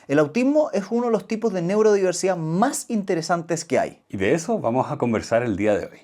El autismo es uno de los tipos de neurodiversidad más interesantes que hay. Y de eso vamos a conversar el día de hoy.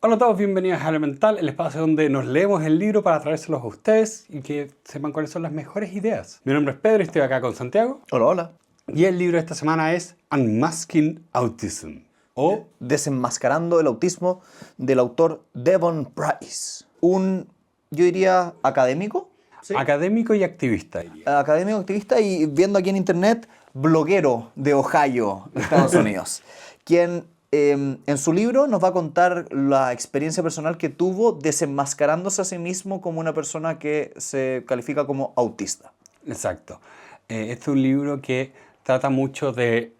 Hola a todos, bienvenidos a Elemental, el espacio donde nos leemos el libro para traérselos a ustedes y que sepan cuáles son las mejores ideas. Mi nombre es Pedro y estoy acá con Santiago. Hola, hola. Y el libro de esta semana es Unmasking Autism, o Desenmascarando el autismo, del autor Devon Price. Un, yo diría, académico. ¿Sí? académico y activista, diría. Académico, activista y viendo aquí en internet, bloguero de Ohio, Estados Unidos. Quien en su libro nos va a contar la experiencia personal que tuvo desenmascarándose a sí mismo como una persona que se califica como autista. Exacto. Este es un libro que trata mucho de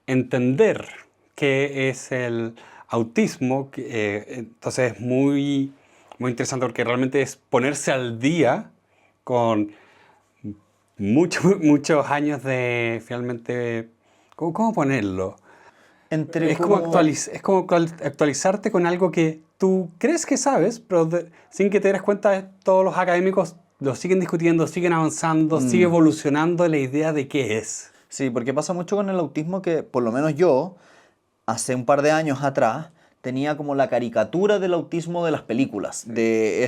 entender qué es el autismo. Entonces es muy interesante porque realmente es ponerse al día con muchos años de finalmente... ¿Cómo ponerlo? Es como actualizarte con algo que tú crees que sabes, pero sin que te des cuenta, todos los académicos lo siguen discutiendo, siguen avanzando, sigue evolucionando la idea de qué es. Sí, porque pasa mucho con el autismo que, por lo menos yo, hace un par de años atrás, tenía como la caricatura del autismo de las películas, de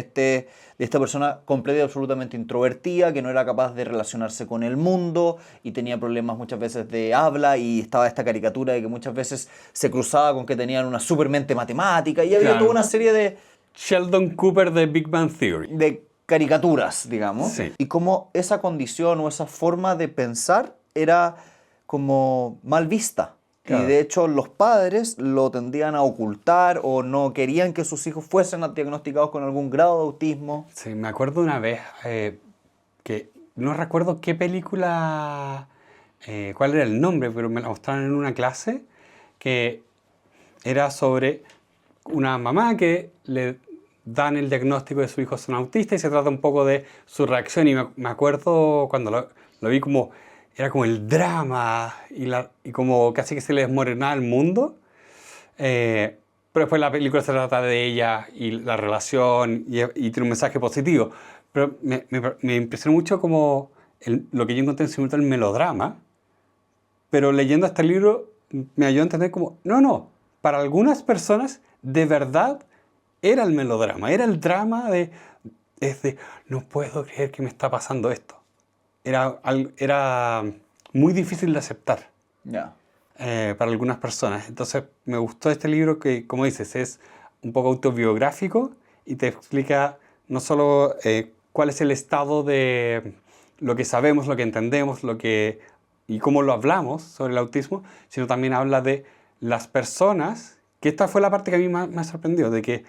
esta persona completa y absolutamente introvertida, que no era capaz de relacionarse con el mundo y tenía problemas muchas veces de habla, y estaba esta caricatura de que muchas veces se cruzaba con que tenían una supermente matemática y había toda una serie de Sheldon Cooper de Big Bang Theory. Caricaturas, digamos, Sí. y cómo esa condición o esa forma de pensar era como mal vista. Claro. Y de hecho los padres lo tendían a ocultar o no querían que sus hijos fuesen diagnosticados con algún grado de autismo. Sí, me acuerdo una vez que no recuerdo qué película, cuál era el nombre, pero me la mostraron en una clase que era sobre una mamá que le dan el diagnóstico de su hijo es un autista y se trata un poco de su reacción. Y me acuerdo cuando lo vi como... Era como el drama y como casi que se le desmoronaba el mundo. Pero después la película se trata de ella y la relación y tiene un mensaje positivo. Pero me impresionó mucho como lo que yo encontré en simultáneo el melodrama. Pero leyendo este libro me ayudó a entender como, no, para algunas personas de verdad era el melodrama, era el drama de no puedo creer que me está pasando esto. Era muy difícil de aceptar para algunas personas. Entonces me gustó este libro que, como dices, es un poco autobiográfico y te explica no solo cuál es el estado de lo que sabemos, lo que entendemos, y cómo lo hablamos sobre el autismo, sino también habla de las personas, que esta fue la parte que a mí me sorprendió, de que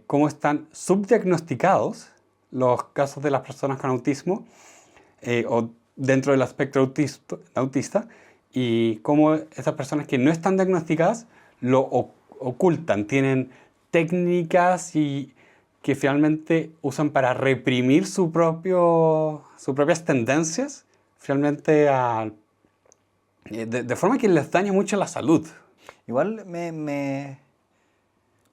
cómo están subdiagnosticados los casos de las personas con autismo o dentro del espectro autista y cómo esas personas que no están diagnosticadas lo ocultan, tienen técnicas y que finalmente usan para reprimir sus propias tendencias, finalmente de forma que les daña mucho la salud. Igual me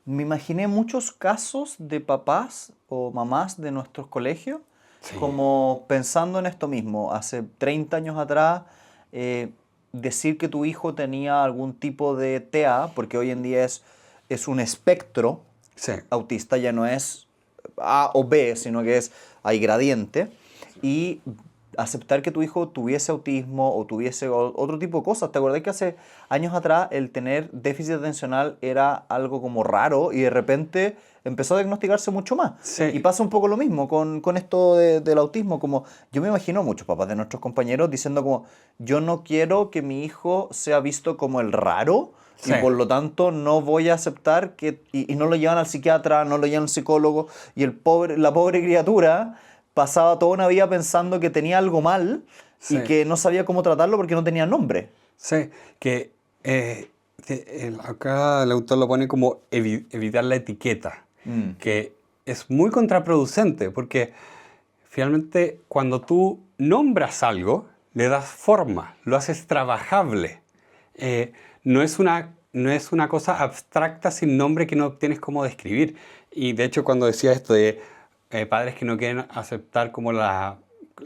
imaginé muchos casos de papás o mamás de nuestros colegios, sí, como pensando en esto mismo. Hace 30 años atrás, decir que tu hijo tenía algún tipo de TEA, porque hoy en día es un espectro, sí, autista, ya no es A o B, sino que hay gradiente, y aceptar que tu hijo tuviese autismo o tuviese otro tipo de cosas. ¿Te acordás que hace años atrás el tener déficit atencional era algo como raro y de repente empezó a diagnosticarse mucho más? Sí. Y pasa un poco lo mismo con esto del autismo. Como yo me imagino muchos papás de nuestros compañeros diciendo como, yo no quiero que mi hijo sea visto como el raro, sí, y por lo tanto no voy a aceptar que... Y no lo llevan al psiquiatra, no lo llevan al psicólogo, y la pobre criatura pasaba toda una vida pensando que tenía algo mal, sí, y que no sabía cómo tratarlo porque no tenía nombre. Sí, acá el autor lo pone como evitar la etiqueta, que es muy contraproducente porque finalmente cuando tú nombras algo, le das forma, lo haces trabajable. No es una cosa abstracta sin nombre que no tienes cómo describir. Y de hecho cuando decía esto de padres que no quieren aceptar como la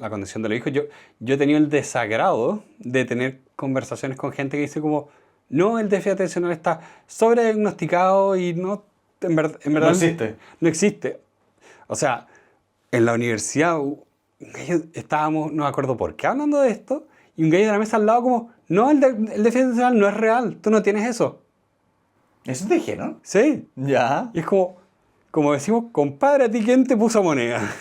condición de los hijos, yo he tenido el desagrado de tener conversaciones con gente que dice como, no, el déficit atencional está sobrediagnosticado y no, en verdad no existe. No existe. O sea, en la universidad estábamos, no me acuerdo por qué, hablando de esto, y un gallo de la mesa al lado como, no, el déficit atencional no es real, tú no tienes eso. ¿Eso te dijeron? Sí. Ya. Y es como decimos, compadre, ¿a ti quién te puso moneda?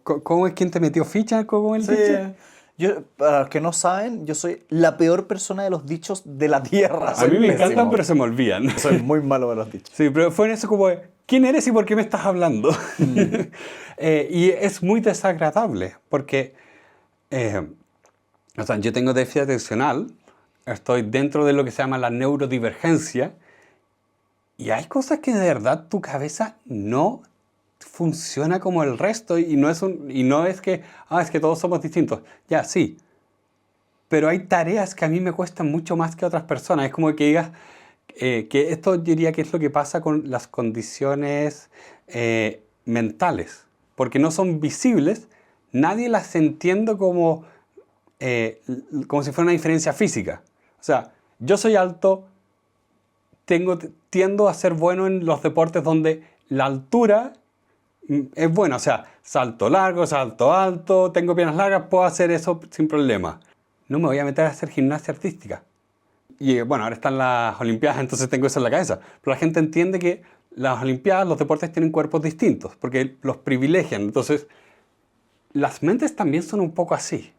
¿Cómo es quien te metió ficha con el dicho? Yo, para los que no saben, yo soy la peor persona de los dichos de la tierra. A mí me encantan, pero se me olvidan. Soy muy malo de los dichos. Sí, pero fue en eso como, ¿quién eres y por qué me estás hablando? Y es muy desagradable, porque o sea, yo tengo déficit atencional, estoy dentro de lo que se llama la neurodivergencia, y hay cosas que de verdad tu cabeza no funciona como el resto y no es que es que todos somos distintos. Ya, sí. Pero hay tareas que a mí me cuestan mucho más que a otras personas. Es como que digas que esto yo diría que es lo que pasa con las condiciones mentales. Porque no son visibles, nadie las entiende como si fuera una diferencia física. O sea, yo soy alto, tiendo a ser bueno en los deportes donde la altura es buena. O sea, salto largo, salto alto, tengo piernas largas, puedo hacer eso sin problema. No me voy a meter a hacer gimnasia artística. Y bueno, ahora están las Olimpiadas, entonces tengo eso en la cabeza. Pero la gente entiende que las Olimpiadas, los deportes tienen cuerpos distintos, porque los privilegian. Entonces, las mentes también son un poco así.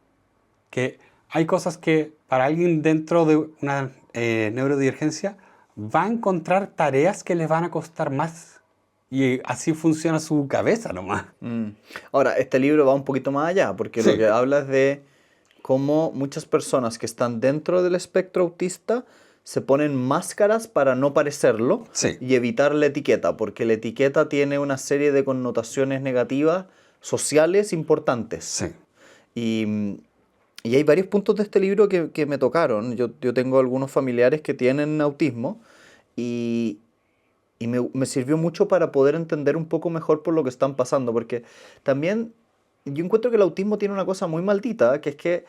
Que hay cosas que para alguien dentro de una neurodivergencia va a encontrar tareas que les van a costar más. Y así funciona su cabeza nomás. Ahora, este libro va un poquito más allá, porque lo que habla es de cómo muchas personas que están dentro del espectro autista se ponen máscaras para no parecerlo y evitar la etiqueta, porque la etiqueta tiene una serie de connotaciones negativas sociales importantes. Sí. Y hay varios puntos de este libro que me tocaron. Yo tengo algunos familiares que tienen autismo y me sirvió mucho para poder entender un poco mejor por lo que están pasando, porque también yo encuentro que el autismo tiene una cosa muy maldita, que es que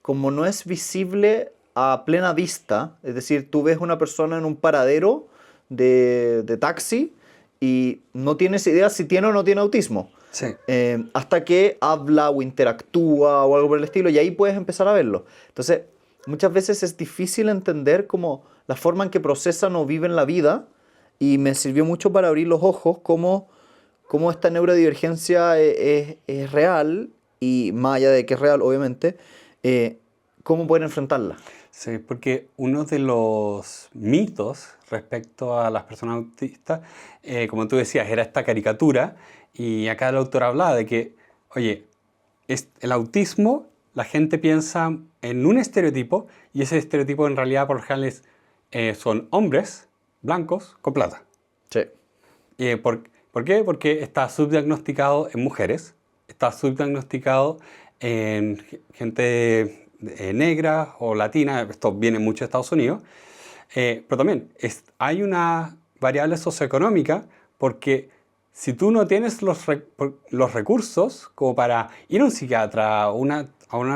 como no es visible a plena vista, es decir, tú ves una persona en un paradero de taxi y no tienes idea si tiene o no tiene autismo. Sí. Hasta que habla o interactúa o algo por el estilo, y ahí puedes empezar a verlo. Entonces, muchas veces es difícil entender como la forma en que procesan o viven la vida, y me sirvió mucho para abrir los ojos cómo esta neurodivergencia es real, y más allá de que es real, obviamente, cómo pueden enfrentarla. Sí, porque uno de los mitos respecto a las personas autistas, como tú decías, era esta caricatura, y acá el autor hablaba de que, oye, el autismo, la gente piensa en un estereotipo, y ese estereotipo en realidad por lo general son hombres blancos con plata. Sí. ¿Por qué? Porque está subdiagnosticado en mujeres, está subdiagnosticado en gente negra o latina, esto viene mucho de Estados Unidos, pero también hay una variable socioeconómica, porque si tú no tienes los recursos como para ir a un psiquiatra, a una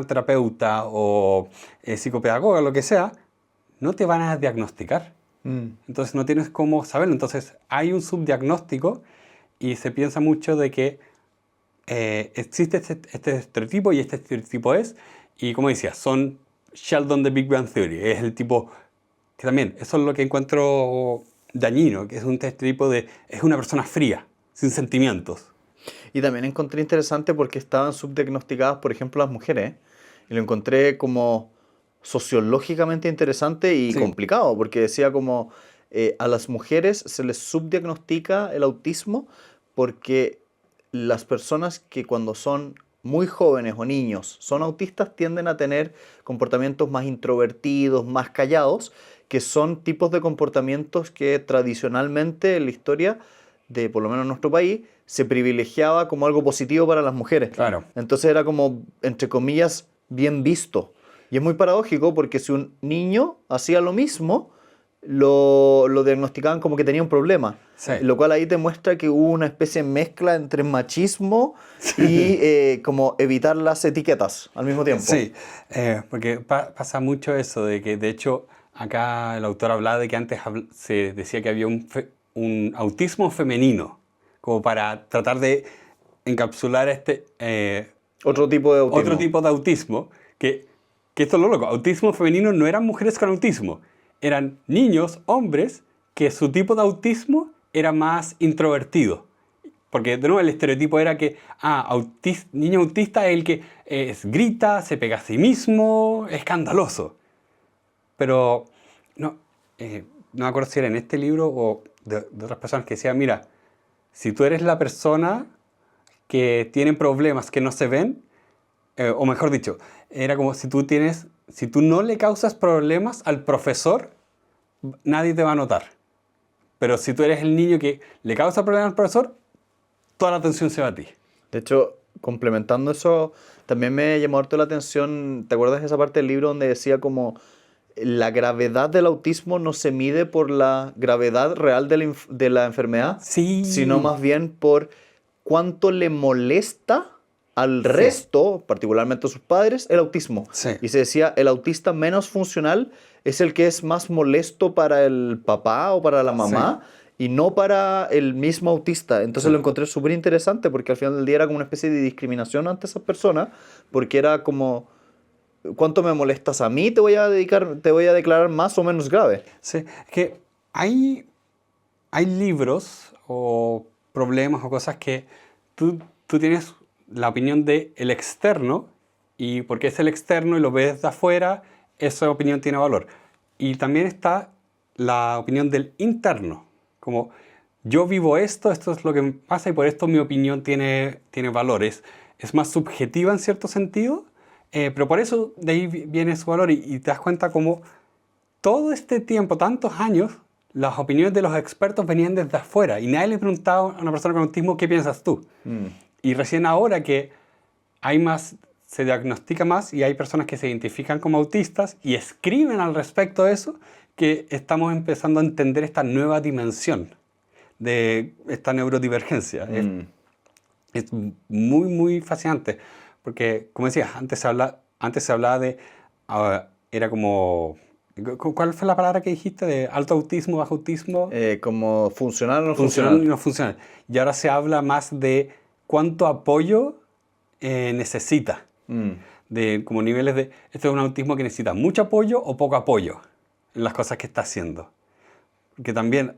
terapeuta o psicopedagoga, lo que sea, no te van a diagnosticar. Entonces no tienes cómo saberlo. Entonces hay un subdiagnóstico y se piensa mucho de que existe este estereotipo, y este estereotipo y como decía, son Sheldon de Big Bang Theory. Es el tipo que también, eso es lo que encuentro dañino, que es un estereotipo es una persona fría, sin sentimientos. Y también encontré interesante porque estaban subdiagnosticadas, por ejemplo, las mujeres, y lo encontré como sociológicamente interesante y complicado, porque decía como a las mujeres se les subdiagnostica el autismo porque las personas que cuando son muy jóvenes o niños son autistas tienden a tener comportamientos más introvertidos, más callados, que son tipos de comportamientos que tradicionalmente en la historia de, por lo menos en nuestro país, se privilegiaba como algo positivo para las mujeres. Claro. Entonces era como, entre comillas, bien visto. Y es muy paradójico porque si un niño hacía lo mismo, lo diagnosticaban como que tenía un problema. Sí. Lo cual ahí te muestra que hubo una especie de mezcla entre machismo y como evitar las etiquetas al mismo tiempo. Sí, porque pasa mucho eso, de que de hecho acá el autor hablaba de que antes se decía que había un autismo femenino, como para tratar de encapsular Otro tipo de autismo. otro tipo de autismo, que esto es lo loco, autismo femenino no eran mujeres con autismo, eran niños, hombres, que su tipo de autismo era más introvertido. Porque, de nuevo, el estereotipo era que, niño autista es el que grita, se pega a sí mismo, es escandaloso. Pero, no me acuerdo si era en este libro o de otras personas que decían, mira, si tú eres la persona que tiene problemas que no se ven, o mejor dicho, era como si tú no le causas problemas al profesor, nadie te va a notar. Pero si tú eres el niño que le causa problemas al profesor, toda la atención se va a ti. De hecho, complementando eso, también me llamó harto la atención, ¿te acuerdas de esa parte del libro donde decía como la gravedad del autismo no se mide por la gravedad real de la enfermedad, Sí. sino más bien por cuánto le molesta al resto, particularmente a sus padres, el autismo? Sí. Y se decía, el autista menos funcional es el que es más molesto para el papá o para la mamá, y no para el mismo autista. Entonces lo encontré súper interesante porque al final del día era como una especie de discriminación ante esas personas, porque era como, ¿cuánto me molestas a mí? Te voy a declarar más o menos grave. Sí, es que hay libros o problemas o cosas que tú tienes la opinión del externo, y porque es el externo y lo ves de afuera, esa opinión tiene valor. Y también está la opinión del interno, como yo vivo esto es lo que me pasa y por esto mi opinión tiene valor. Es más subjetiva en cierto sentido, pero por eso de ahí viene su valor, y te das cuenta como todo este tiempo, tantos años, las opiniones de los expertos venían desde afuera y nadie le preguntaba a una persona con autismo ¿qué piensas tú? Y recién ahora que se diagnostica más y hay personas que se identifican como autistas y escriben al respecto de eso, que estamos empezando a entender esta nueva dimensión de esta neurodivergencia. Es muy, muy fascinante, porque, como decías, antes se hablaba de, era como, ¿cuál fue la palabra que dijiste? De alto autismo, bajo autismo. Como funcional o no Funcional funcional. y no funcional. Y ahora se habla más de cuánto apoyo necesita. De como niveles de, esto es un autismo que necesita mucho apoyo o poco apoyo en las cosas que está haciendo. Porque también,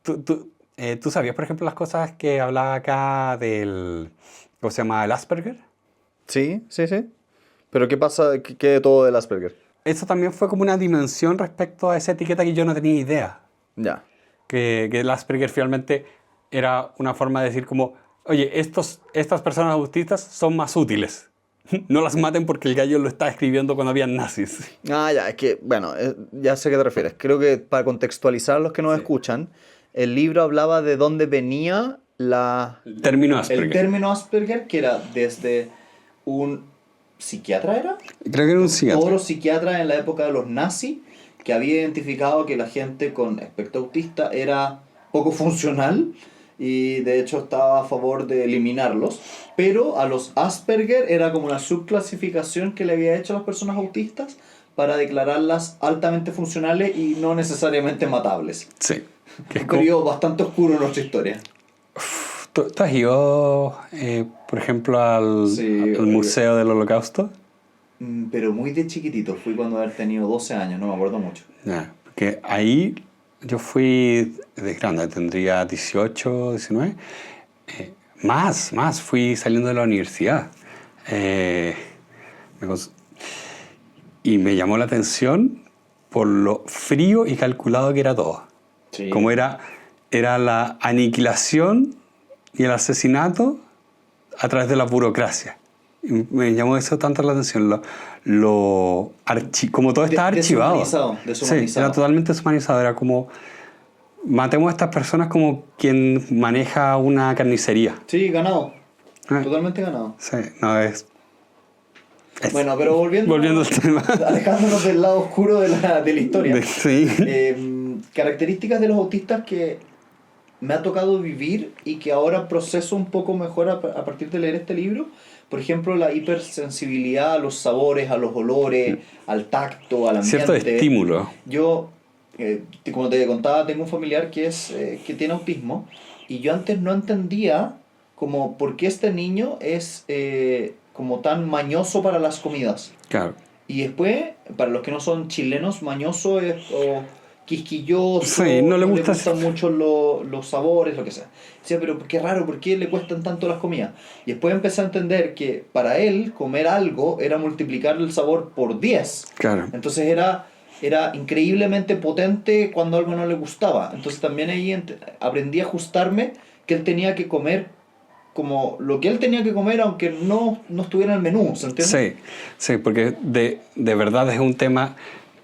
¿tú sabías, por ejemplo, las cosas que hablaba acá del, ¿cómo se llama? El Asperger. Sí. Pero ¿qué pasa? ¿Qué de todo del Asperger? Eso también fue como una dimensión respecto a esa etiqueta que yo no tenía idea. Ya. Que el Asperger finalmente era una forma de decir como, oye, estas personas autistas son más útiles. No las maten porque el gallo lo está escribiendo cuando habían nazis. Ya, es que, bueno, ya sé a qué te refieres. Creo que para contextualizar a los que nos escuchan, el libro hablaba de dónde venía el término Asperger. El término Asperger, que era desde un psiquiatra, ¿era? Creo que era un psiquiatra. Otro psiquiatra en la época de los nazis, que había identificado que la gente con espectro autista era poco funcional y de hecho estaba a favor de eliminarlos, pero a los Asperger era como una subclasificación que le había hecho a las personas autistas para declararlas altamente funcionales y no necesariamente matables. Sí. Que es un periodo bastante oscuro en nuestra historia. ¿Tú has ido, por ejemplo, al Museo del Holocausto? Pero muy de chiquitito, fui cuando haber tenido 12 años, no me acuerdo mucho. Porque ahí yo fui de grande, tendría 18, 19. Más, fui saliendo de la universidad. Y me llamó la atención por lo frío y calculado que era todo. Sí. Como era la aniquilación y el asesinato a través de la burocracia. Y me llamó eso tanto la atención, como todo está archivado. Deshumanizado. Sí, era totalmente deshumanizado. Era como, matemos a estas personas como quien maneja una carnicería. Sí, ganado. Totalmente ganado. Sí, no es... Bueno, pero volviendo al tema. Alejándonos del lado oscuro de la historia. Sí. Características de los autistas que me ha tocado vivir y que ahora proceso un poco mejor a partir de leer este libro. Por ejemplo, la hipersensibilidad a los sabores, a los olores, al tacto, al ambiente. Cierto estímulo. Yo, como te contaba, tengo un familiar que tiene autismo y yo antes no entendía como por qué este niño es como tan mañoso para las comidas. Claro. Y después, para los que no son chilenos, mañoso es o quisquilloso, sí, no le gustan mucho los sabores, lo que sea. Decía, pero qué raro, ¿por qué le cuestan tanto las comidas? Y después empecé a entender que para él comer algo era multiplicar el sabor por 10. Claro. Entonces era increíblemente potente cuando algo no le gustaba. Entonces también ahí aprendí a ajustarme que él tenía que comer como lo que él tenía que comer aunque no estuviera en el menú, ¿se entiende? Sí, porque de verdad es un tema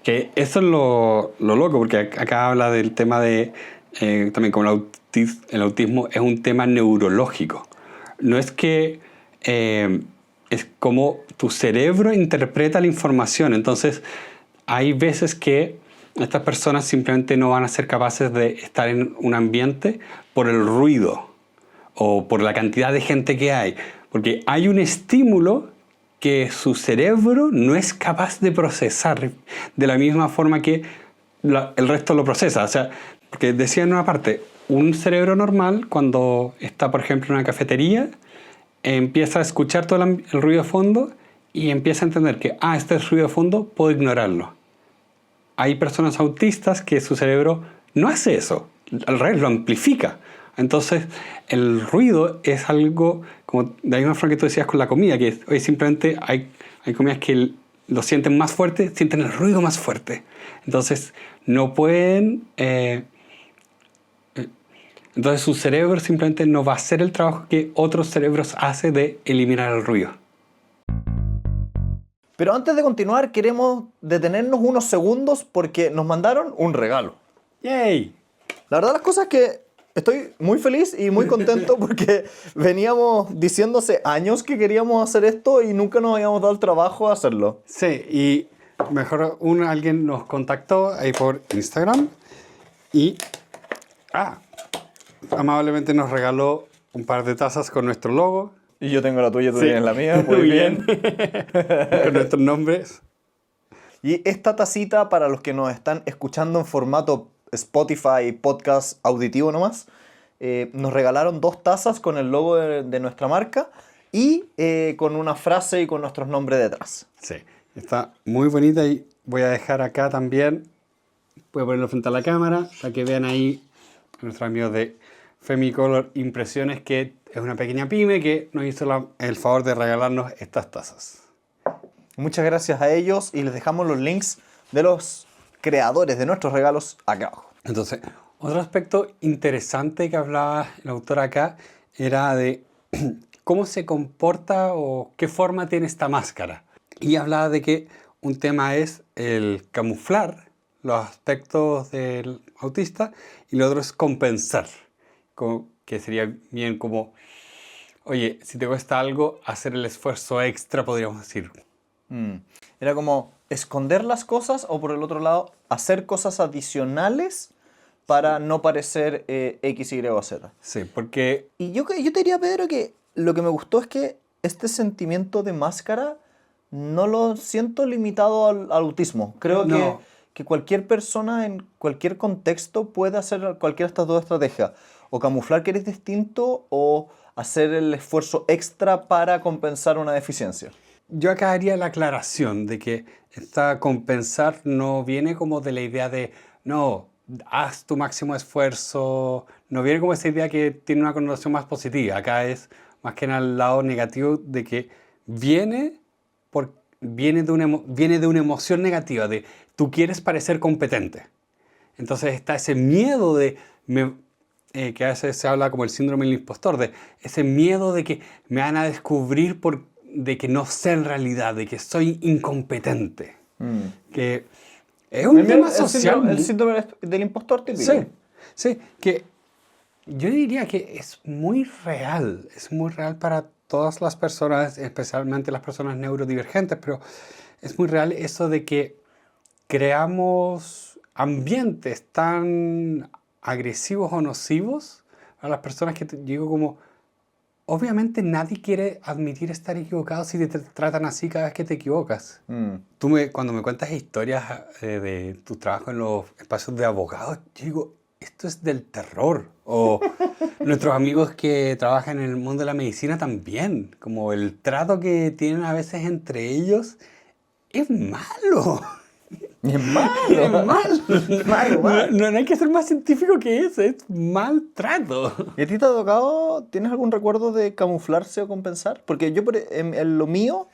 que eso es lo loco, porque acá habla del tema de también como el autismo es un tema neurológico. No es que es como tu cerebro interpreta la información. Entonces hay veces que estas personas simplemente no van a ser capaces de estar en un ambiente por el ruido o por la cantidad de gente que hay, porque hay un estímulo que su cerebro no es capaz de procesar de la misma forma que el resto lo procesa. O sea, porque decía en una parte, un cerebro normal cuando está, por ejemplo, en una cafetería, empieza a escuchar todo el ruido de fondo y empieza a entender que, este es ruido de fondo, puedo ignorarlo. Hay personas autistas que su cerebro no hace eso, al revés, lo amplifica. Entonces, el ruido es algo, como de la misma forma que tú decías con la comida, que hoy simplemente hay comidas que lo sienten más fuerte, sienten el ruido más fuerte. Entonces, no pueden... entonces, su cerebro simplemente no va a hacer el trabajo que otros cerebros hacen de eliminar el ruido. Pero antes de continuar, queremos detenernos unos segundos porque nos mandaron un regalo. ¡Yay! La verdad, las cosas es que estoy muy feliz y muy contento porque veníamos diciéndose años que queríamos hacer esto y nunca nos habíamos dado el trabajo de hacerlo. Sí, y mejor alguien nos contactó ahí por Instagram y amablemente nos regaló un par de tazas con nuestro logo. Y yo tengo la tuya, tú tienes la mía. Muy bien. Con nuestros nombres. Y esta tacita, para los que nos están escuchando en formato Spotify, podcast auditivo nomás, nos regalaron 2 tazas con el logo de nuestra marca y con una frase y con nuestros nombres detrás. Sí, está muy bonita y voy a dejar acá también, voy a ponerlo frente a la cámara para que vean ahí a nuestros amigos de Femicolor Impresiones, que es una pequeña pyme que nos hizo el favor de regalarnos estas tazas. Muchas gracias a ellos y les dejamos los links de los creadores de nuestros regalos acá abajo. Entonces, otro aspecto interesante que hablaba el autor acá era de cómo se comporta o qué forma tiene esta máscara. Y hablaba de que un tema es el camuflar los aspectos del autista y lo otro es compensar, que sería bien como, oye, si te cuesta algo, hacer el esfuerzo extra, podríamos decir. Era como esconder las cosas o por el otro lado hacer cosas adicionales para no parecer X, Y o Z. Sí, porque... Y yo te diría, Pedro, que lo que me gustó es que este sentimiento de máscara no lo siento limitado al autismo. Creo que cualquier persona en cualquier contexto puede hacer cualquiera de estas 2 estrategias. O camuflar que eres distinto o hacer el esfuerzo extra para compensar una deficiencia. Yo acá haría la aclaración de que esta compensar no viene como de la idea de no, haz tu máximo esfuerzo, no viene como esa idea que tiene una connotación más positiva. Acá es más que nada el lado negativo de que viene de una emoción negativa, de tú quieres parecer competente. Entonces está ese miedo que a veces se habla como el síndrome del impostor, de ese miedo de que me van a descubrir de que no sé en realidad, de que soy incompetente. Que es un tema social. El síndrome del impostor típico. Sí, que yo diría que es muy real para todas las personas, especialmente las personas neurodivergentes, pero es muy real eso de que creamos ambientes tan agresivos o nocivos a las personas que digo como, obviamente nadie quiere admitir estar equivocado si te tratan así cada vez que te equivocas. Cuando me cuentas historias de tu trabajo en los espacios de abogados, yo digo, esto es del terror. O nuestros amigos que trabajan en el mundo de la medicina también, como el trato que tienen a veces entre ellos, es malo. Es malo. Es malo. No hay que ser más científico que eso, es maltrato. ¿Y a ti te ha tocado, tienes algún recuerdo de camuflarse o compensar? Porque yo, en lo mío,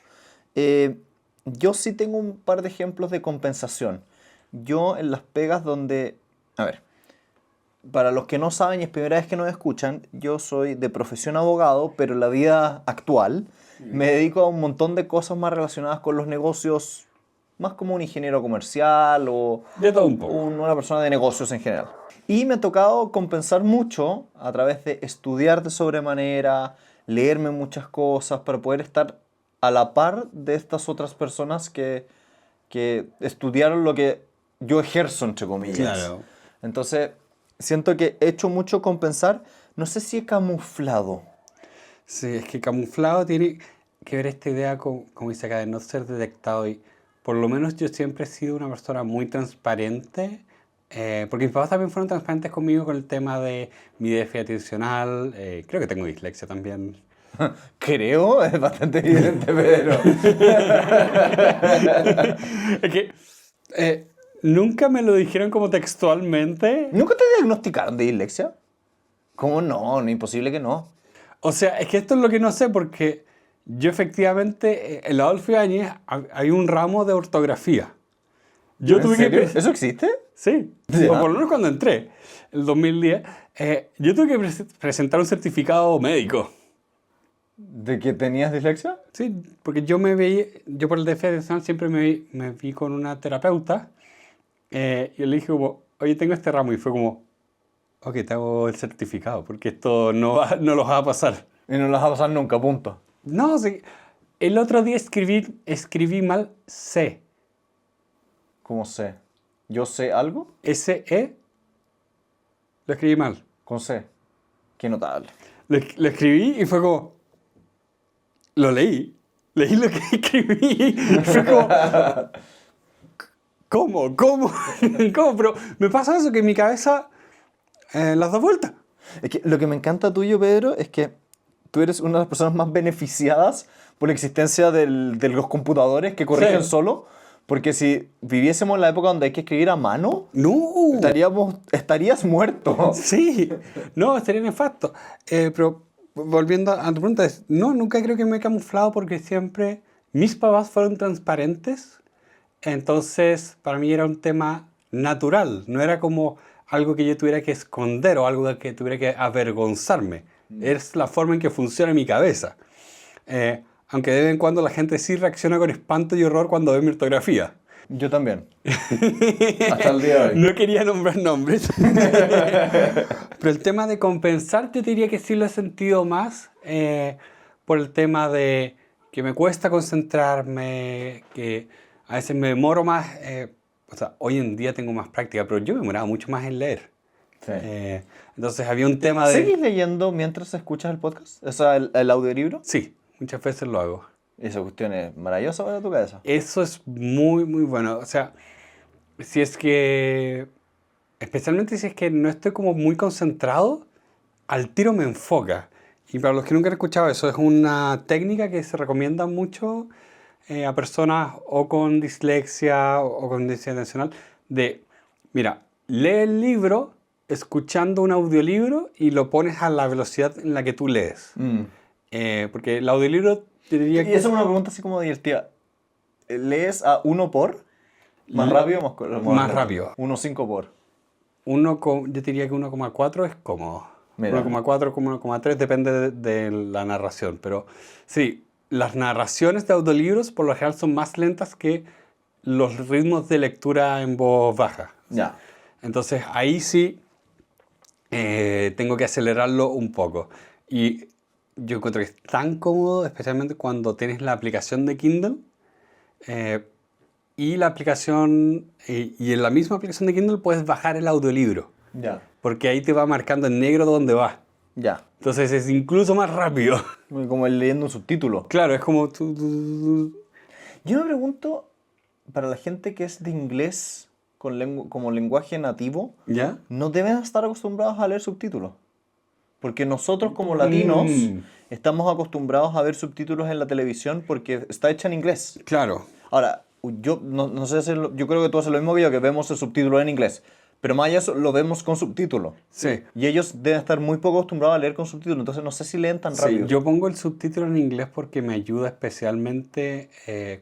yo sí tengo un par de ejemplos de compensación. Yo en las pegas donde, a ver, para los que no saben y es primera vez que nos escuchan, yo soy de profesión abogado, pero en la vida actual me dedico a un montón de cosas más relacionadas con los negocios, más como un ingeniero comercial o de todo un poco. Una persona de negocios en general. Y me ha tocado compensar mucho a través de estudiar de sobremanera, leerme muchas cosas para poder estar a la par de estas otras personas que estudiaron lo que yo ejerzo, entre comillas. Claro. Entonces, siento que he hecho mucho compensar. No sé si he camuflado. Sí, es que camuflado tiene que ver esta idea, como dice acá, de no ser detectado. Y por lo menos yo siempre he sido una persona muy transparente, porque mis papás también fueron transparentes conmigo con el tema de mi déficit atencional. Creo que tengo dislexia también. Creo, es bastante evidente, pero... Es que nunca me lo dijeron como textualmente. ¿Nunca te diagnosticaron de dislexia? ¿Cómo no? No, imposible que no. O sea, es que esto es lo que no sé, porque yo efectivamente, en la Adolfo Ibáñez hay un ramo de ortografía. Yo ¿En tuve serio? que ¿Eso existe? Sí, ¿Ya? o por lo menos cuando entré, el 2010, yo tuve que presentar un certificado médico. ¿De que tenías dislexia? Sí, porque yo por el déficit atencional siempre me vi con una terapeuta y yo le dije como, oye, tengo este ramo, y fue como, ok, te hago el certificado, porque esto no los va a pasar. Y no las va a pasar nunca, punto. No, sí. El otro día escribí mal C. ¿Cómo sé? ¿Yo sé algo? S-E. Lo escribí mal. Con C. Qué notable. Lo escribí y fue como... Lo leí. Leí lo que escribí. Y fue como... ¿Cómo? ¿Cómo? Pero me pasa eso, que en mi cabeza las da vueltas. Es que lo que me encanta tuyo, Pedro, es que tú eres una de las personas más beneficiadas por la existencia de los computadores que corrigen solo. Porque si viviésemos en la época donde hay que escribir a mano, ¡no! estarías muerto. Sí, no, estaría nefasto. Pero volviendo a tu pregunta, no, nunca creo que me he camuflado porque siempre mis papás fueron transparentes. Entonces, para mí era un tema natural. No era como algo que yo tuviera que esconder o algo que tuviera que avergonzarme. Es la forma en que funciona mi cabeza. Aunque de vez en cuando la gente sí reacciona con espanto y horror cuando ve mi ortografía. Yo también. Hasta el día de hoy. No quería nombrar nombres. Pero el tema de compensar, yo diría que sí lo he sentido más por el tema de que me cuesta concentrarme, que a veces me demoro más. O sea, hoy en día tengo más práctica, pero yo me demoraba mucho más en leer. Sí. Entonces había un tema de... ¿Seguís leyendo mientras escuchas el podcast? O sea, el audiolibro. Sí, muchas veces lo hago. Esa cuestión es maravillosa para tu cabeza. Eso es muy, muy bueno. O sea, si es que... Especialmente si es que no estoy como muy concentrado, al tiro me enfoca. Y para los que nunca han escuchado eso, es una técnica que se recomienda mucho a personas o con dislexia o con déficit atencional de, mira, lee el libro escuchando un audiolibro y lo pones a la velocidad en la que tú lees. Porque el audiolibro te diría que... Y esa es una pregunta así como divertida. ¿Lees a 1 por? ¿Más rápido o más rápido? 1.5 por. Yo diría que 1,4 es cómodo. 1,4 como 1,3 depende de la narración. Pero sí, las narraciones de audiolibros por lo general son más lentas que los ritmos de lectura en voz baja. Ya. Entonces ahí sí tengo que acelerarlo un poco. Y yo encuentro que es tan cómodo, especialmente cuando tienes la aplicación de Kindle y la aplicación, y en la misma aplicación de Kindle puedes bajar el audiolibro. Ya. Porque ahí te va marcando en negro dónde va. Ya. Entonces es incluso más rápido. Como leyendo un subtítulo. Claro, es como Yo me pregunto, para la gente que es de inglés como lenguaje nativo, ¿ya? no deben estar acostumbrados a leer subtítulos. Porque nosotros como latinos estamos acostumbrados a ver subtítulos en la televisión porque está hecha en inglés. Claro. Ahora, yo no sé yo creo que tú haces lo mismo que yo, que vemos el subtítulo en inglés. Pero más allá de eso, lo vemos con subtítulos. Sí. Y ellos deben estar muy poco acostumbrados a leer con subtítulos. Entonces no sé si leen tan rápido. Yo pongo el subtítulo en inglés porque me ayuda especialmente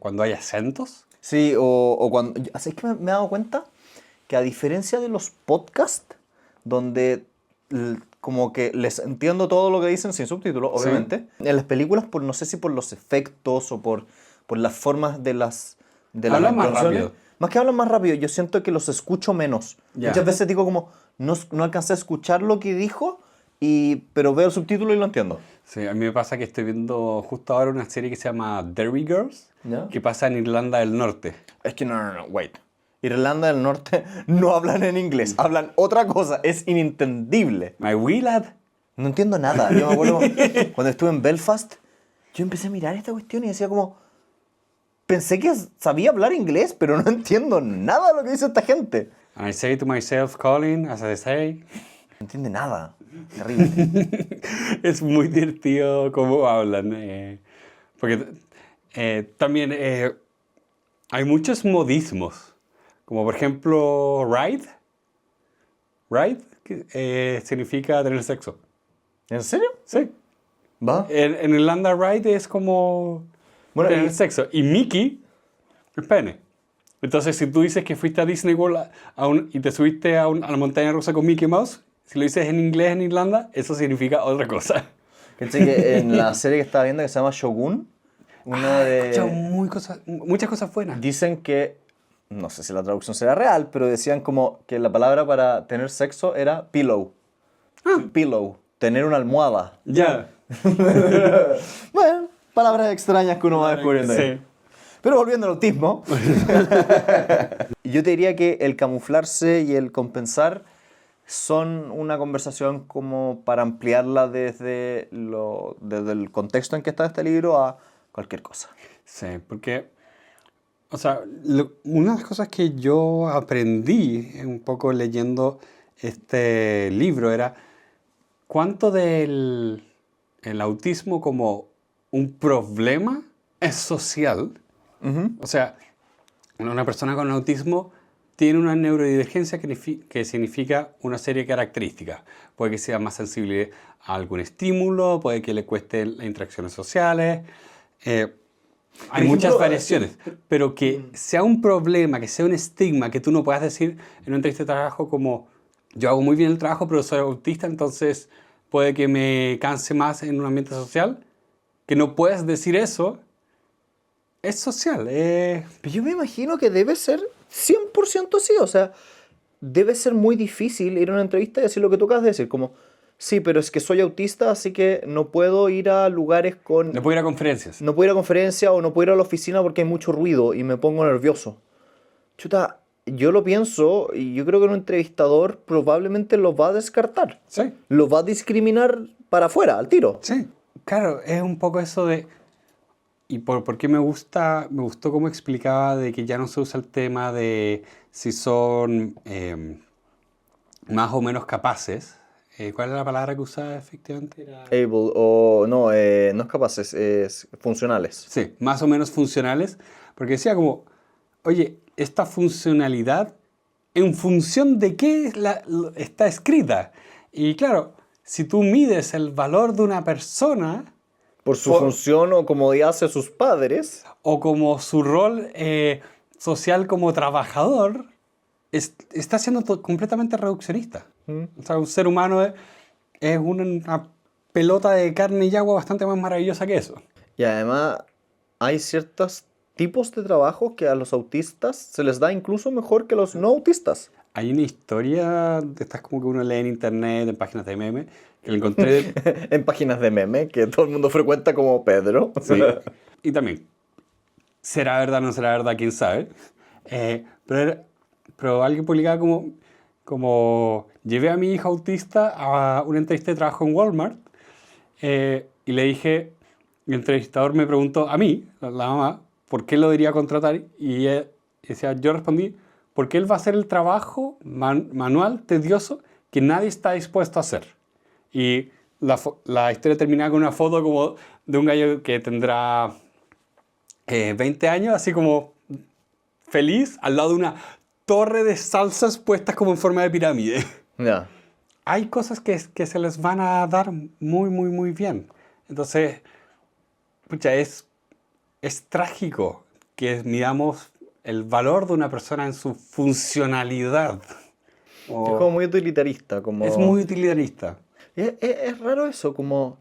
cuando hay acentos. Sí, o cuando... ¿Sabes que me he dado cuenta? Que a diferencia de los podcasts, donde como que les entiendo todo lo que dicen sin subtítulos, obviamente, en las películas, no sé si por los efectos o por las formas de las Hablan más canciones, rápido. más que hablan más rápido, yo siento que los escucho menos. Ya. Muchas veces digo como, no alcancé a escuchar lo que dijo, pero veo el subtítulo y lo entiendo. Sí, a mí me pasa que estoy viendo justo ahora una serie que se llama Derry Girls, ¿Ya? que pasa en Irlanda del Norte. Es que no, wait. Irlanda del Norte no hablan en inglés, hablan otra cosa, es inentendible. My wee lad. No entiendo nada. Yo me acuerdo cuando estuve en Belfast, yo empecé a mirar esta cuestión y decía como, pensé que sabía hablar inglés, pero no entiendo nada de lo que dice esta gente. And I say to myself, Colin, as I say. No entiende nada. Terrible. Es muy divertido cómo hablan. Porque también hay muchos modismos. Como por ejemplo, ride. Ride que, significa tener sexo. ¿En serio? Sí. ¿Va? En Irlanda, ride es como Bueno, tener sexo. Y Mickey es pene. Entonces, si tú dices que fuiste a Disney World y te subiste a la montaña rusa con Mickey Mouse, si lo dices en inglés en Irlanda, eso significa otra cosa. Pensé que en la serie que estaba viendo que se llama Shogun, He escuchado muchas cosas buenas. dicen que, no sé si la traducción será real, pero decían como que la palabra para tener sexo era pillow. Pillow, tener una almohada. Ya. Bueno, palabras extrañas que uno va descubriendo ahí. Sí. Pero volviendo al autismo, yo te diría que el camuflarse y el compensar son una conversación como para ampliarla desde el contexto en que está este libro a cualquier cosa. Sí, porque, o sea, una de las cosas que yo aprendí un poco leyendo este libro era cuánto del el autismo como un problema es social. O sea, una persona con autismo tiene una neurodivergencia que significa una serie de características. Puede que sea más sensible a algún estímulo, puede que le cueste las interacciones sociales. Hay muchas variaciones, pero que sea un problema, que sea un estigma, que tú no puedas decir en una entrevista de trabajo como yo hago muy bien el trabajo, pero soy autista, entonces puede que me canse más en un ambiente social. Que no puedas decir eso, es social. Pero yo me imagino que debe ser 100% así, o sea, debe ser muy difícil ir a una entrevista y decir lo que tú acabas de decir, como, sí, pero es que soy autista, así que no puedo ir a lugares con... No puedo ir a conferencias. No puedo ir a conferencias o no puedo ir a la oficina porque hay mucho ruido y me pongo nervioso. Chuta, yo lo pienso y yo creo que un entrevistador probablemente lo va a descartar. Sí. Lo va a discriminar para afuera, al tiro. Sí, claro, es un poco eso de... Y por qué me gustó cómo explicaba de que ya no se usa el tema de si son más o menos capaces. ¿Cuál es la palabra que usaba efectivamente? Able o no, no es capaces, es funcionales. Sí, más o menos funcionales. Porque decía como, oye, esta funcionalidad, ¿en función de qué está escrita? Y claro, si tú mides el valor de una persona... Por su función o comodidad hacia sus padres. O como su rol social como trabajador, está siendo completamente reduccionista. O sea, un ser humano es una pelota de carne y agua bastante más maravillosa que eso. Y además hay ciertos tipos de trabajos que a los autistas se les da incluso mejor que a los no autistas. Hay una historia de estas como que uno lee en internet, en páginas de meme, que la encontré... en páginas de meme, que todo el mundo frecuenta como Pedro. Sí. Y también, ¿será verdad o no será verdad? ¿Quién sabe? Pero alguien publicaba como llevé a mi hija autista a una entrevista de trabajo en Walmart y le dije, el entrevistador me preguntó a mí, la mamá, ¿por qué lo debería contratar? Y decía, yo respondí, porque él va a hacer el trabajo manual, tedioso, que nadie está dispuesto a hacer. Y la historia terminaba con una foto como de un gallo que tendrá 20 años, así como feliz, al lado de una torre de salsas puestas como en forma de pirámide. Yeah. Hay cosas que se les van a dar muy, muy, muy bien. Entonces, pucha, es trágico que midamos el valor de una persona en su funcionalidad. Es como muy utilitarista. Es muy utilitarista. Es raro eso, como...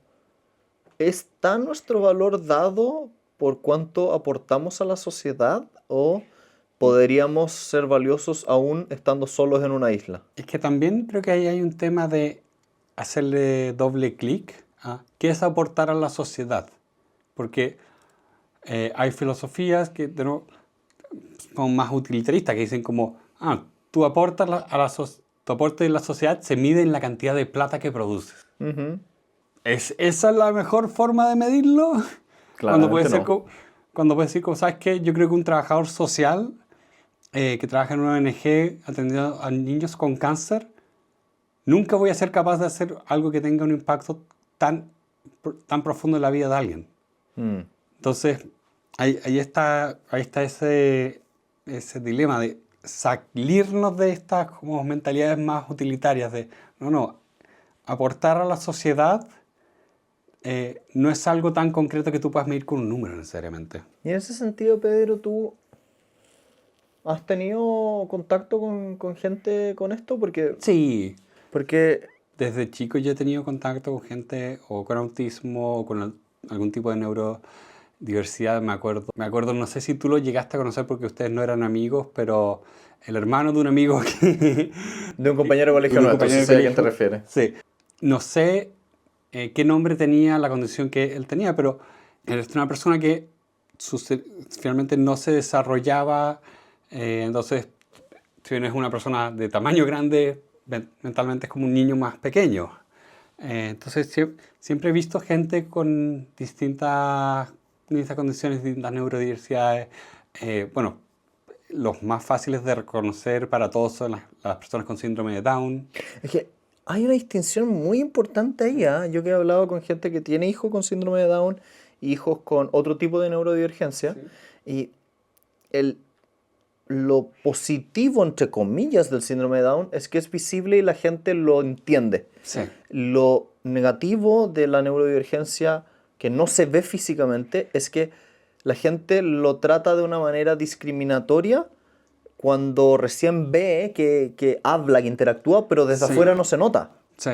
¿Está nuestro valor dado por cuánto aportamos a la sociedad o podríamos ser valiosos aún estando solos en una isla? Es que también creo que ahí hay un tema de hacerle doble clic a qué es aportar a la sociedad. Porque hay filosofías que son más utilitaristas, que dicen como, tu aporte en la sociedad se mide en la cantidad de plata que produces. Uh-huh. ¿Esa es la mejor forma de medirlo? Cuando puede decir, como, ¿sabes qué? Yo creo que un trabajador social que trabaja en una ONG atendiendo a niños con cáncer, nunca voy a ser capaz de hacer algo que tenga un impacto tan profundo en la vida de alguien. Entonces, ahí está ese dilema de salirnos de estas como mentalidades más utilitarias de, aportar a la sociedad no es algo tan concreto que tú puedas medir con un número necesariamente. Y en ese sentido, Pedro, ¿tú has tenido contacto con gente con esto? Sí. Porque Desde chico yo he tenido contacto con gente o con autismo o con algún tipo de neurodiversidad, me acuerdo, no sé si tú lo llegaste a conocer porque ustedes no eran amigos, pero el hermano de un amigo de un compañero de colegio nuestro, sí sé a quién te refieres. Sí. No sé qué nombre tenía la condición que él tenía, pero él es una persona que finalmente no se desarrollaba, entonces si bien es una persona de tamaño grande, mentalmente es como un niño más pequeño. Entonces siempre he visto gente con distintas condiciones, distintas neurodiversidades. Bueno, los más fáciles de reconocer para todos son las personas con síndrome de Down. Es que hay una distinción muy importante ahí, ¿eh? Yo que he hablado con gente que tiene hijos con síndrome de Down, hijos con otro tipo de neurodivergencia, sí. Y lo positivo, entre comillas, del síndrome de Down es que es visible y la gente lo entiende. Sí. Lo negativo de la neurodivergencia, que no se ve físicamente, es que la gente lo trata de una manera discriminatoria cuando recién ve que habla, que interactúa, pero desde afuera no se nota. Sí.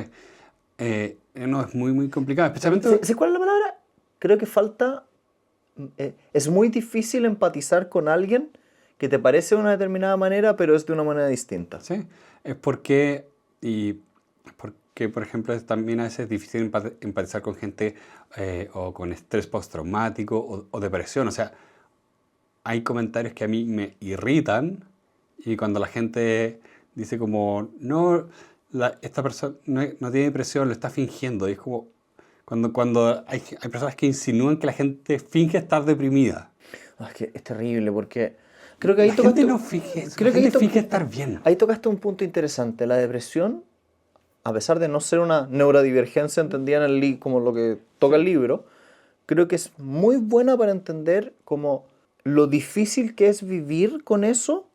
No, es muy, muy complicado. Especialmente... ¿Sabes cuál es la palabra? Creo que falta... es muy difícil empatizar con alguien que te parece de una determinada manera, pero es de una manera distinta. Sí, es porque, por ejemplo, también a veces es difícil empatizar con gente o con estrés postraumático o depresión. O sea, hay comentarios que a mí me irritan y cuando la gente dice como, no, esta persona no tiene depresión, lo está fingiendo. Y es como cuando hay personas que insinúan que la gente finge estar deprimida. Es que es terrible porque... Creo que ahí la gente no finge eso, la gente finge estar bien. Ahí tocaste un punto interesante. La depresión, a pesar de no ser una neurodivergencia entendida como lo que toca el libro, creo que es muy buena para entender como lo difícil que es vivir con eso,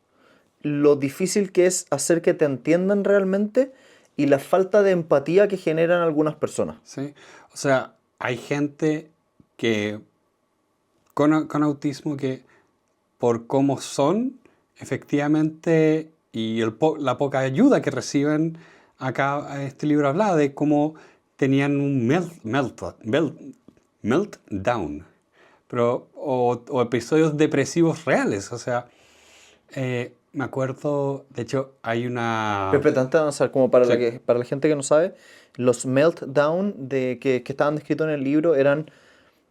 lo difícil que es hacer que te entiendan realmente y la falta de empatía que generan algunas personas. Sí, o sea, hay gente que con autismo que por cómo son, efectivamente, y la poca ayuda que reciben, acá este libro habla de cómo tenían un meltdown, o episodios depresivos reales. O sea, me acuerdo, de hecho, hay una... Pero antes de avanzar, como para, para la gente que no sabe, los meltdown que estaban descritos en el libro eran...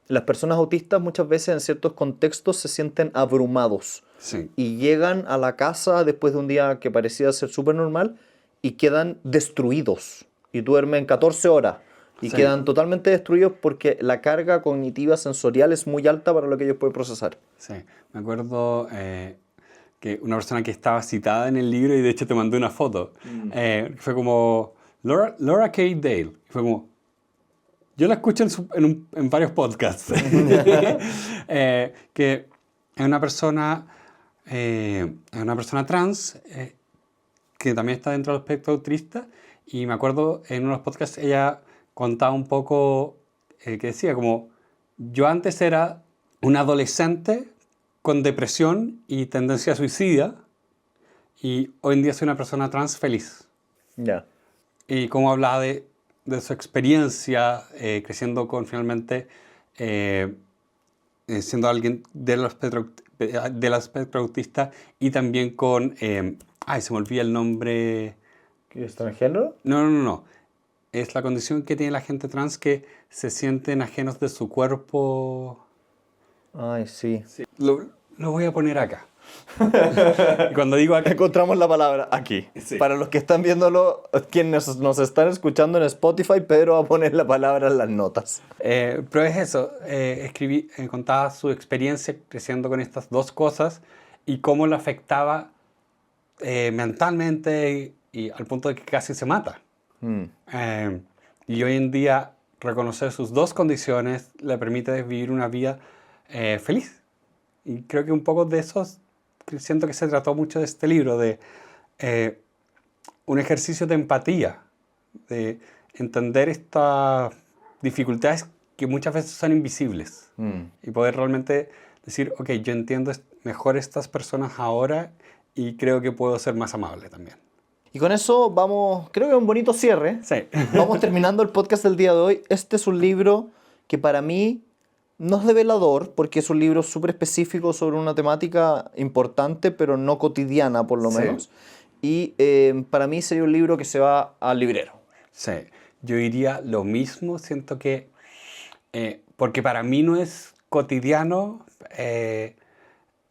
Las personas autistas muchas veces en ciertos contextos se sienten abrumados. Sí. Y llegan a la casa después de un día que parecía ser súper normal y quedan destruidos. Y duermen 14 horas. Y quedan totalmente destruidos porque la carga cognitiva sensorial es muy alta para lo que ellos pueden procesar. Sí, me acuerdo que una persona que estaba citada en el libro, y de hecho te mandé una foto, fue como Laura K. Dale. Fue como, yo la escucho en varios podcasts, que es una persona trans que también está dentro del espectro autista, y me acuerdo en unos podcasts ella contaba un poco, que decía como, yo antes era un adolescente con depresión y tendencia suicida, y hoy en día soy una persona trans feliz. Ya. Y como hablaba de su experiencia creciendo finalmente siendo alguien del espectro autista, y también con... se me olvida el nombre... ¿Es transgénero? No. Es la condición que tiene la gente trans, que se sienten ajenos de su cuerpo. Ay, sí. Lo voy a poner acá. Cuando digo acá... Encontramos la palabra aquí. Sí. Para los que están viéndolo, quienes nos están escuchando en Spotify, Pedro va a poner la palabra en las notas. Pero es eso. Contaba su experiencia creciendo con estas dos cosas y cómo lo afectaba mentalmente y al punto de que casi se mata. Y hoy en día reconocer sus dos condiciones le permite vivir una vida feliz. Y creo que un poco de eso siento que se trató mucho de este libro, de un ejercicio de empatía, de entender estas dificultades que muchas veces son invisibles y poder realmente decir, ok, yo entiendo mejor estas personas ahora y creo que puedo ser más amable también. Y con eso vamos, creo que es un bonito cierre. Sí. Vamos terminando el podcast del día de hoy. Este es un libro que para mí no es develador, porque es un libro súper específico sobre una temática importante, pero no cotidiana por lo menos. Y para mí sería un libro que se va al librero. Sí, yo diría lo mismo. Siento que, porque para mí no es cotidiano,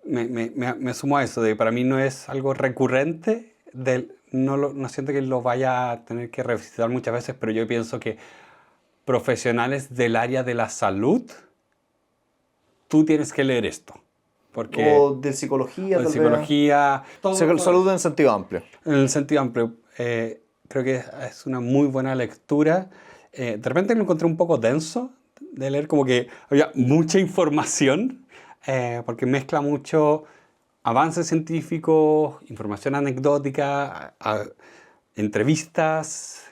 me sumo a eso, de para mí no es algo recurrente, no siento que lo vaya a tener que revisitar muchas veces, pero yo pienso que profesionales del área de la salud, tú tienes que leer esto. O de psicología. O de psicología. Salud en sentido amplio. En el sentido amplio. Creo que es una muy buena lectura. De repente lo encontré un poco denso de leer, como que había mucha información, porque mezcla mucho avances científicos, información anecdótica, entrevistas.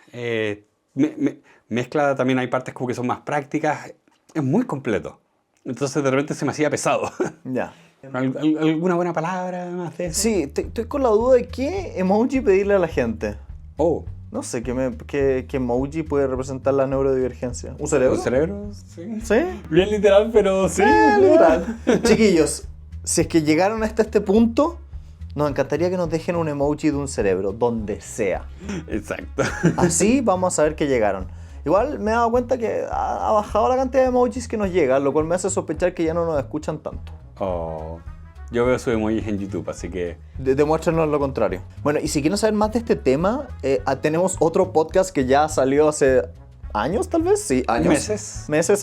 Mezcla también, hay partes como que son más prácticas. Es muy completo. Entonces de repente se me hacía pesado. Ya. ¿Alguna buena palabra más de eso? Sí, estoy con la duda de qué emoji pedirle a la gente. Oh. No sé, ¿qué emoji puede representar la neurodivergencia? ¿Un cerebro? ¿Un cerebro? Sí. ¿Sí? Bien literal, pero sí. Literal. Chiquillos, si es que llegaron hasta este punto, nos encantaría que nos dejen un emoji de un cerebro, donde sea. Exacto. Así vamos a saber que llegaron. Igual me he dado cuenta que ha bajado la cantidad de emojis que nos llegan, lo cual me hace sospechar que ya no nos escuchan tanto. Oh, yo veo sus emojis en YouTube, así que... Demuéstrenos lo contrario. Bueno, y si quieren saber más de este tema, tenemos otro podcast que ya salió hace años, tal vez. Sí, años.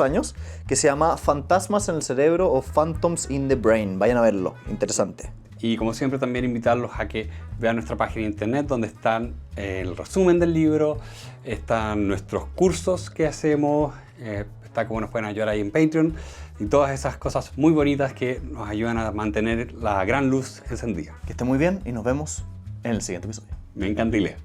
Años. Que se llama Fantasmas en el Cerebro o Phantoms in the Brain. Vayan a verlo. Interesante. Y como siempre también invitarlos a que vean nuestra página de internet, donde están el resumen del libro, están nuestros cursos que hacemos, está cómo nos pueden ayudar ahí en Patreon y todas esas cosas muy bonitas que nos ayudan a mantener la gran luz encendida. Que esté muy bien y nos vemos en el siguiente episodio. Me encanta y lea.